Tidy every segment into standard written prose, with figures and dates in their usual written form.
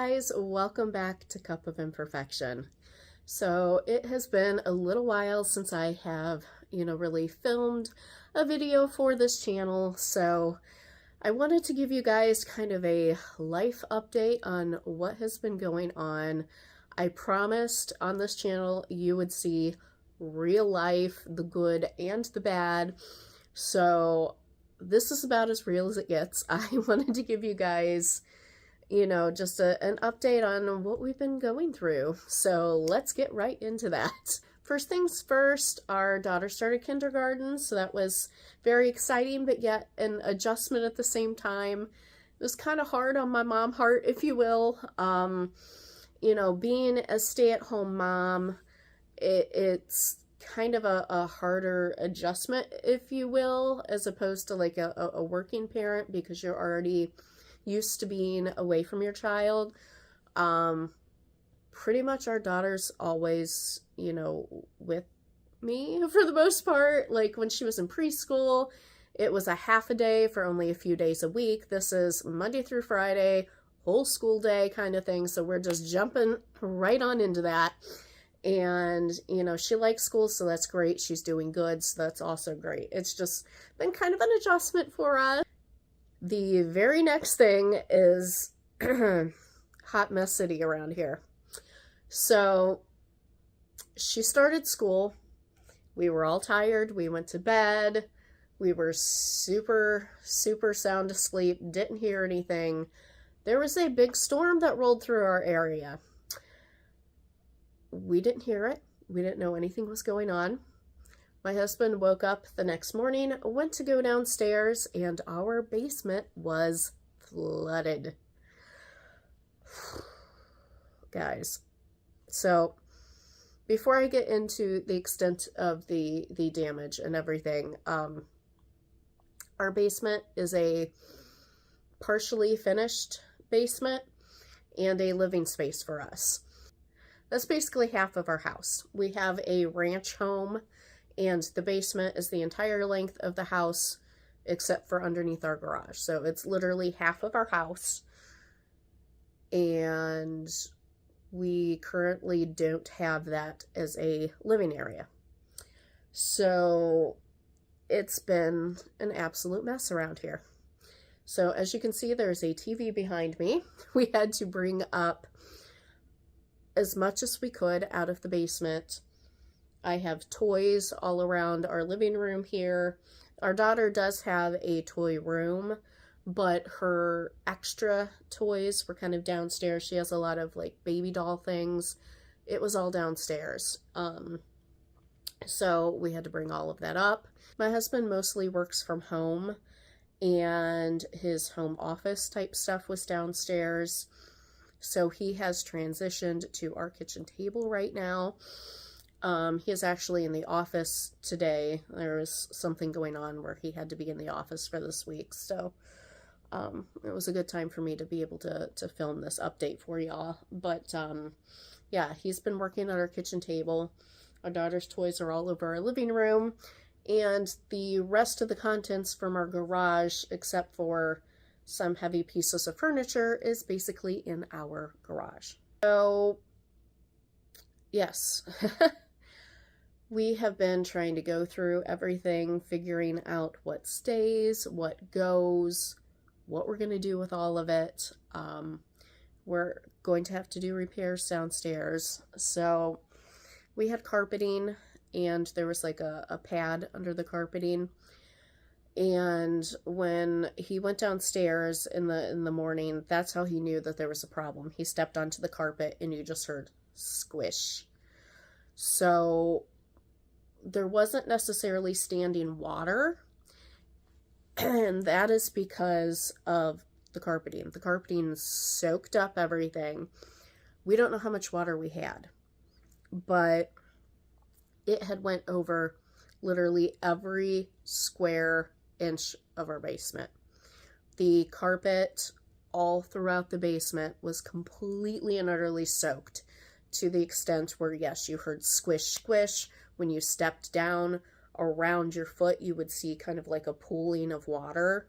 guys, welcome back to Cup of Imperfection. So it has been a little while since I have, really filmed a video for this channel. So I wanted to give you guys kind of a life update on what has been going on. I promised on this channel you would see real life, the good and the bad. So this is about as real as it gets. I wanted to give you guys just an update on what we've been going through. So let's get right into that. First things first, our daughter started kindergarten, so that was very exciting, but yet an adjustment at the same time. It was kind of hard on my mom heart, if you will. Being a stay-at-home mom, it's kind of a harder adjustment, if you will, as opposed to like a working parent, because you're already used to being away from your child. Pretty much our daughter's always, with me for the most part. Like when she was in preschool, it was a half a day for only a few days a week. This is Monday through Friday, whole school day kind of thing. So we're just jumping right on into that. And, she likes school, so that's great. She's doing good, so that's also great. It's just been kind of an adjustment for us. The very next thing is hot mess city around here. So she started school. We were all tired. We went to bed. We were super, super sound asleep. Didn't hear anything. There was a big storm that rolled through our area. We didn't hear it. We didn't know anything was going on. My husband woke up the next morning, went to go downstairs, and our basement was flooded. Guys, so before I get into the extent of the damage and everything, our basement is a partially finished basement and a living space for us. That's basically half of our house. We have a ranch home, and the basement is the entire length of the house except for underneath our garage. So it's literally half of our house. And we currently don't have that as a living area. So it's been an absolute mess around here. So as you can see, there's a TV behind me. We had to bring up as much as we could out of the basement. I have toys all around our living room here. Our daughter does have a toy room, but her extra toys were kind of downstairs. She has a lot of like baby doll things. It was all downstairs. So we had to bring all of that up. My husband mostly works from home, and his home office type stuff was downstairs. So he has transitioned to our kitchen table right now. He is actually in the office today. There was something going on where he had to be in the office for this week. So it was a good time for me to be able to film this update for y'all. But yeah, he's been working on our kitchen table. Our daughter's toys are all over our living room. And the rest of the contents from our garage, except for some heavy pieces of furniture, is basically in our garage. So yes. We have been trying to go through everything, figuring out what stays, what goes, what we're going to do with all of it. We're going to have to do repairs downstairs. So we had carpeting, and there was like a pad under the carpeting. And when he went downstairs in the morning, that's how he knew that there was a problem. He stepped onto the carpet and you just heard squish. So there wasn't necessarily standing water, and that is because of the carpeting. The carpeting soaked up everything. We don't know how much water we had, but it had went over literally every square inch of our basement. The carpet all throughout the basement was completely and utterly soaked, to the extent where, yes, you heard squish, squish. When you stepped down around your foot, you would see kind of like a pooling of water.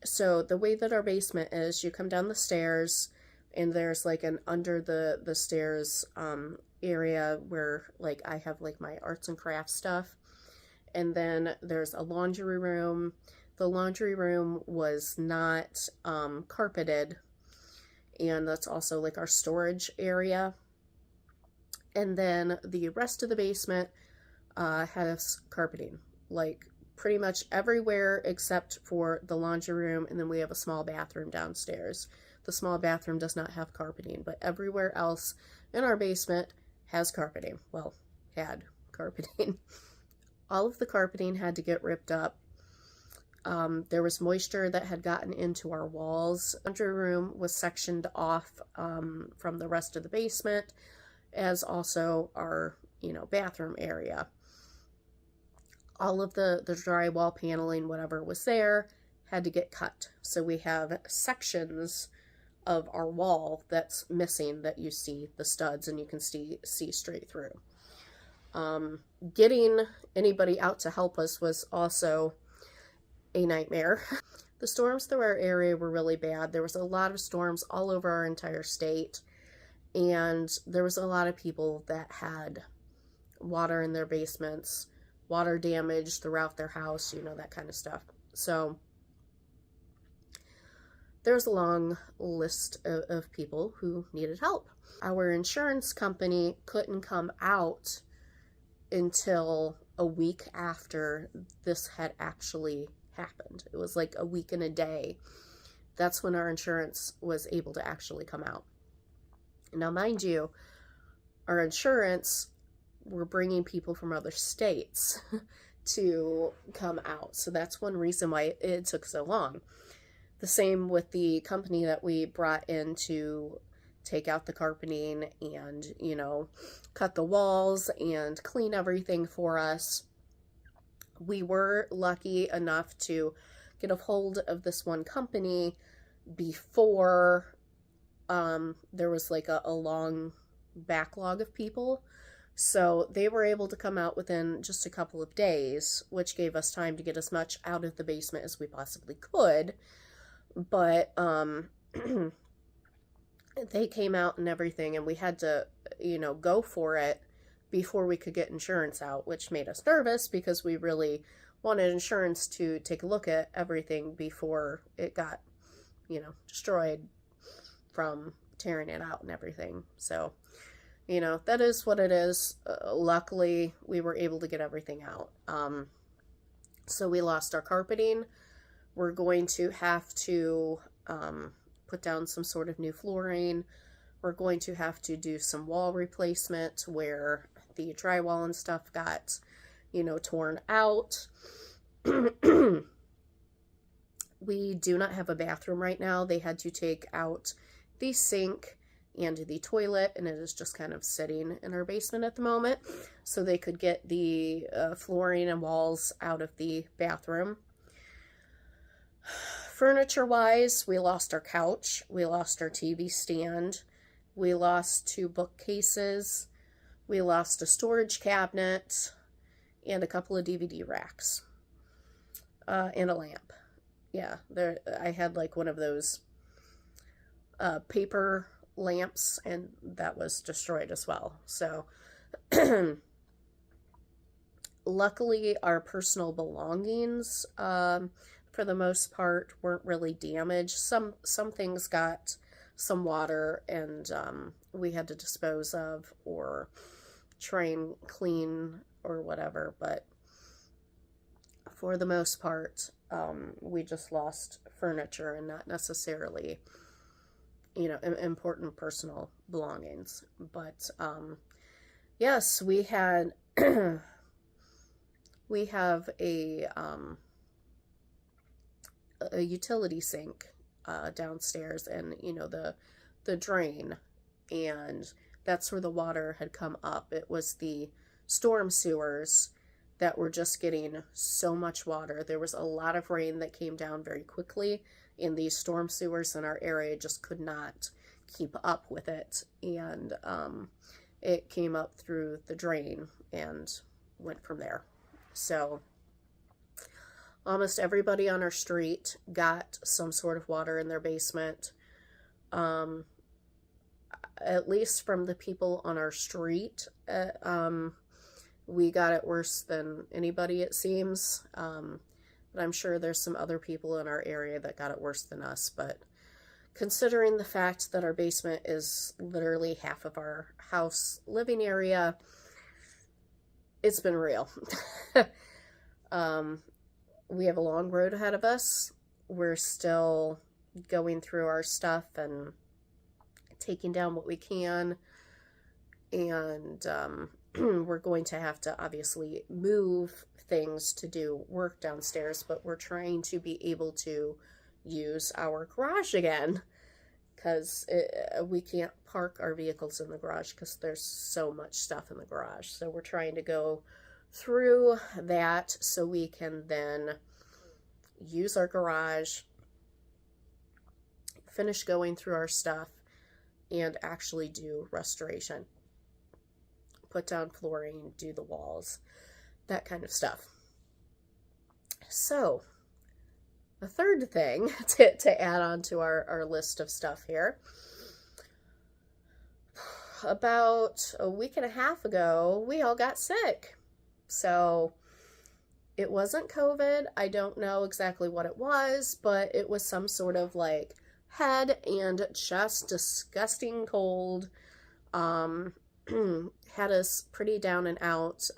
So the way that our basement is, you come down the stairs and there's like an under the stairs area where like I have like my arts and crafts stuff. And then there's a laundry room. The laundry room was not carpeted, and that's also like our storage area. And then the rest of the basement has carpeting, like pretty much everywhere except for the laundry room, and then we have a small bathroom downstairs. The small bathroom does not have carpeting, but everywhere else in our basement has carpeting. Well, had carpeting. All of the carpeting had to get ripped up. There was moisture that had gotten into our walls. The laundry room was sectioned off from the rest of the basement, as also our, bathroom area. All of the drywall paneling, whatever was there, had to get cut. So we have sections of our wall that's missing that you see the studs and you can see straight through. Getting anybody out to help us was also a nightmare. The storms through our area were really bad. There was a lot of storms all over our entire state, and there was a lot of people that had water in their basements, water damage throughout their house, that kind of stuff. So there's a long list of people who needed help. Our insurance company couldn't come out until a week after this had actually happened. It was like a week and a day. That's when our insurance was able to actually come out. Now, mind you, our insurance were bringing people from other states to come out. So that's one reason why it took so long. The same with the company that we brought in to take out the carpeting and, cut the walls and clean everything for us. We were lucky enough to get a hold of this one company before there was like a long backlog of people. So they were able to come out within just a couple of days, which gave us time to get as much out of the basement as we possibly could. But they came out and everything, and we had to, go for it before we could get insurance out, which made us nervous because we really wanted insurance to take a look at everything before it got, destroyed from tearing it out and everything. So, that is what it is. Luckily, we were able to get everything out. So we lost our carpeting. We're going to have to put down some sort of new flooring. We're going to have to do some wall replacement where the drywall and stuff got, torn out. We do not have a bathroom right now. They had to take out the sink and the toilet, and it is just kind of sitting in our basement at the moment, so they could get the flooring and walls out of the bathroom. Furniture-wise, we lost our couch, we lost our TV stand, we lost 2 bookcases, we lost a storage cabinet, and a couple of DVD racks, and a lamp. Yeah, I had like one of those paper lamps, and that was destroyed as well. So luckily our personal belongings for the most part weren't really damaged. Some things got some water, and we had to dispose of or try and clean or whatever, but for the most part we just lost furniture and not necessarily important personal belongings. But yes, we had we have a utility sink downstairs, and the drain, and that's where the water had come up. It was the storm sewers that were just getting so much water. There was a lot of rain that came down very quickly, and these storm sewers in our area just could not keep up with it, and it came up through the drain and went from there. So Almost everybody on our street got some sort of water in their basement. Um, at least from the people on our street, we got it worse than anybody, it seems. But I'm sure there's some other people in our area that got it worse than us. But considering the fact that our basement is literally half of our house living area, it's been real. We have a long road ahead of us. We're still going through our stuff and taking down what we can. And we're going to have to obviously move things to do work downstairs, but we're trying to be able to use our garage again, because we can't park our vehicles in the garage because there's so much stuff in the garage. So we're trying to go through that so we can then use our garage, finish going through our stuff, and actually do restoration. Put down flooring, do the walls, that kind of stuff. So, the third thing to add on to our list of stuff here. About a week and a half ago, we all got sick. So, it wasn't COVID. I don't know exactly what it was, but it was some sort of like head and chest disgusting cold. Had us pretty down and out.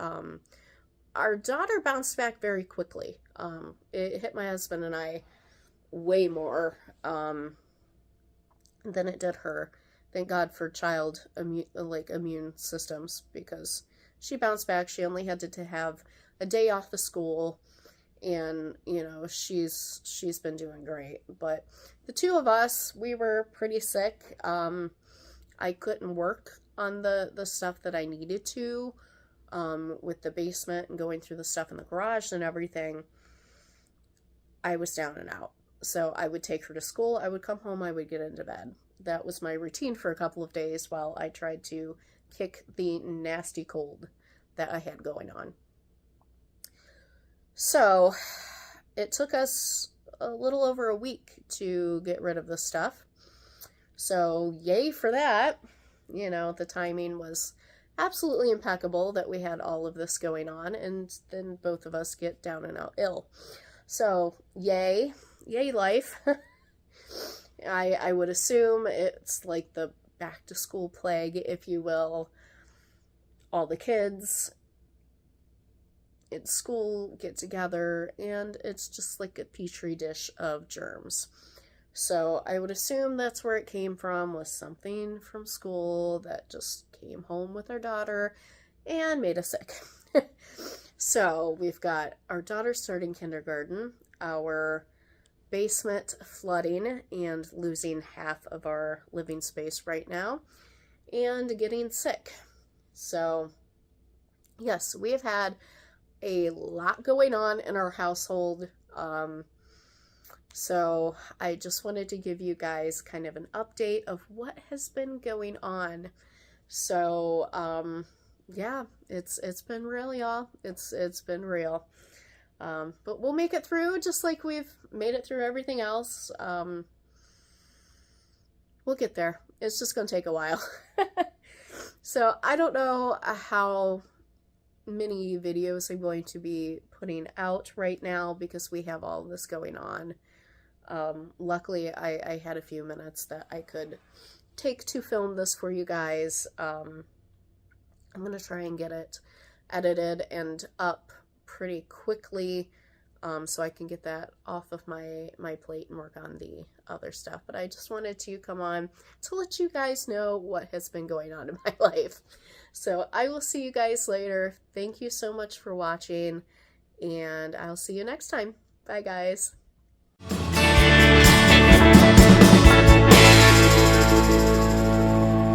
Our daughter bounced back very quickly. It hit my husband and I way more than it did her. Thank God for child immune systems, because she bounced back. She only had to have a day off of school, and you know, she's been doing great. But the two of us, we were pretty sick. I couldn't work on the stuff that I needed to, with the basement and going through the stuff in the garage and everything. I was down and out. So I would take her to school, I would come home, I would get into bed. That was my routine for a couple of days while I tried to kick the nasty cold that I had going on. So it took us a little over a week to get rid of this stuff. So yay for that. You know, the timing was absolutely impeccable that we had all of this going on, and then both of us get down and out ill. So yay life. I would assume it's like the back to school plague, if you will. All the kids in school get together, and it's just like a petri dish of germs. So I would assume that's where it came from, was something from school that just came home with our daughter and made us sick. So we've got our daughter starting kindergarten, our basement flooding and losing half of our living space right now, and getting sick. So yes, we have had a lot going on in our household. So I just wanted to give you guys kind of an update of what has been going on. So yeah, it's been real, y'all. It's been real. But we'll make it through just like we've made it through everything else. We'll get there. It's just gonna take a while. So I don't know how many videos I'm going to be putting out right now because we have all this going on. Luckily, I had a few minutes that I could take to film this for you guys. I'm going to try and get it edited and up pretty quickly, so I can get that off of my plate and work on the other stuff. But I just wanted to come on to let you guys know what has been going on in my life. So I will see you guys later. Thank you so much for watching, and I'll see you next time. Bye, guys.